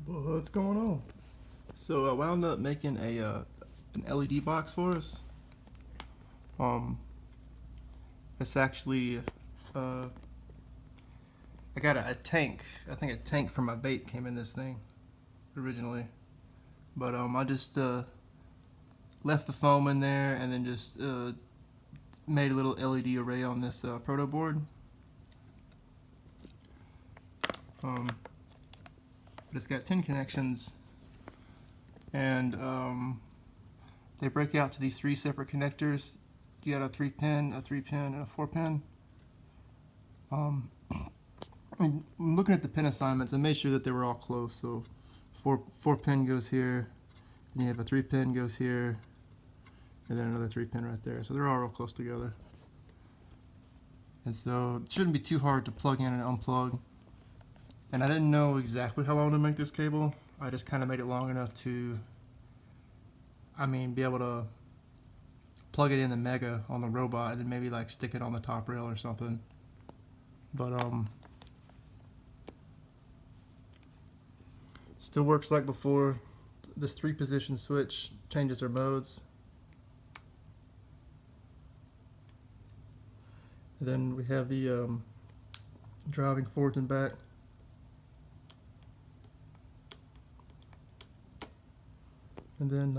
What's going on? So I wound up making an LED box for us. Um, it's actually I got a tank. I think a tank for my vape came in this thing originally, but I just left the foam in there and then just made a little LED array on this proto board. But it's got 10 connections, and they break out to these 3 separate connectors. You got a 3-pin, a 3-pin, and a 4-pin. And looking at the pin assignments, I made sure that they were all close. So 4-pin goes here, and you have a 3-pin goes here, and then another 3-pin right there. So they're all real close together. And so it shouldn't be too hard to plug in and unplug. And I didn't know exactly how long to make this cable. I just kind of made it long enough to, be able to plug it in the Mega on the robot and then maybe like stick it on the top rail or something. But still works like before. This 3-position switch changes their modes. And then we have the driving forward and back. And then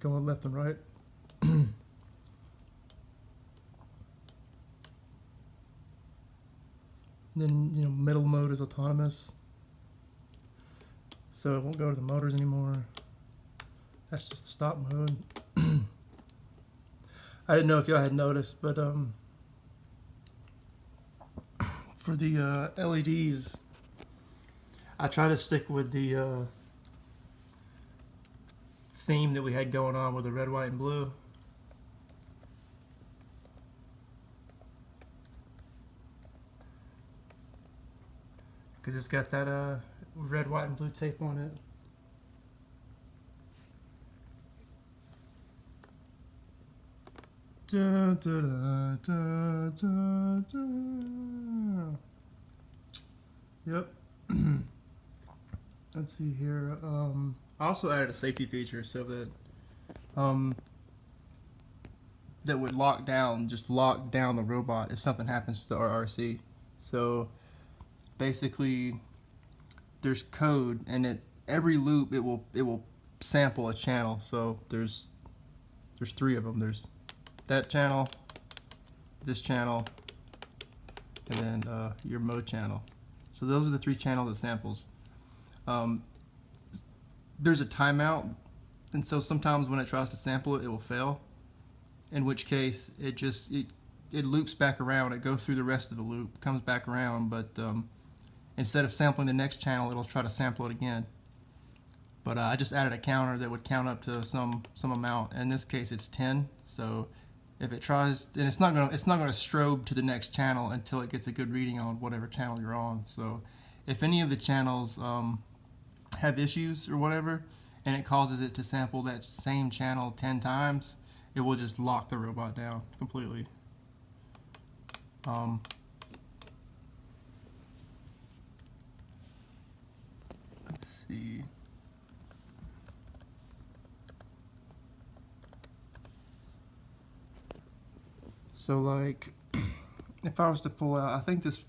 going left and right. Then, middle mode is autonomous. So it won't go to the motors anymore. That's just the stop mode. I didn't know if y'all had noticed, but for the LEDs, I try to stick with the theme that we had going on with the red, white, and blue. Because it's got that red, white, and blue tape on it. Da, da, da, da, da, da. Yep. Let's see here. I also added a safety feature so that that would lock down the robot if something happens to our RC. So basically, there's code, and every loop it will sample a channel. So there's 3 of them. There's that channel, this channel, and then your mode channel. So those are the 3 channels it samples. There's a timeout, and so sometimes when it tries to sample it, it will fail. In which case, it loops back around. It goes through the rest of the loop, comes back around, but instead of sampling the next channel, it'll try to sample it again. But I just added a counter that would count up to some amount. In this case, it's 10. So if it tries, and it's not gonna strobe to the next channel until it gets a good reading on whatever channel you're on. So if any of the channels have issues or whatever, and it causes it to sample that same channel 10 times, it will just lock the robot down completely. Let's see. So like, if I was to pull out, I think this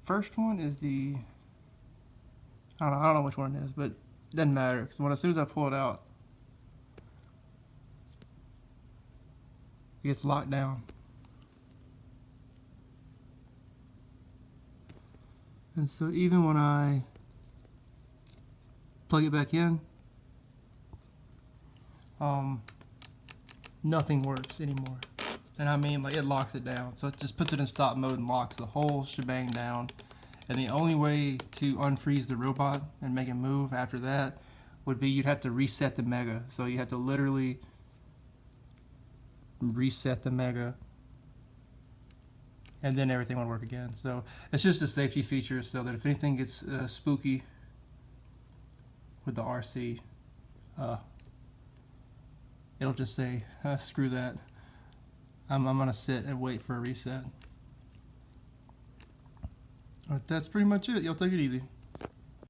first one is the, I don't know which one it is, but it doesn't matter, because as soon as I pull it out, it gets locked down. And so even when I plug it back in, nothing works anymore. And like, it locks it down. So it just puts it in stop mode and locks the whole shebang down. And the only way to unfreeze the robot and make it move after that would be you'd have to reset the Mega. So you have to literally reset the Mega, and then everything would work again. So it's just a safety feature so that if anything gets spooky with the RC, it'll just say, screw that. I'm gonna sit and wait for a reset. But that's pretty much it. Y'all take it easy.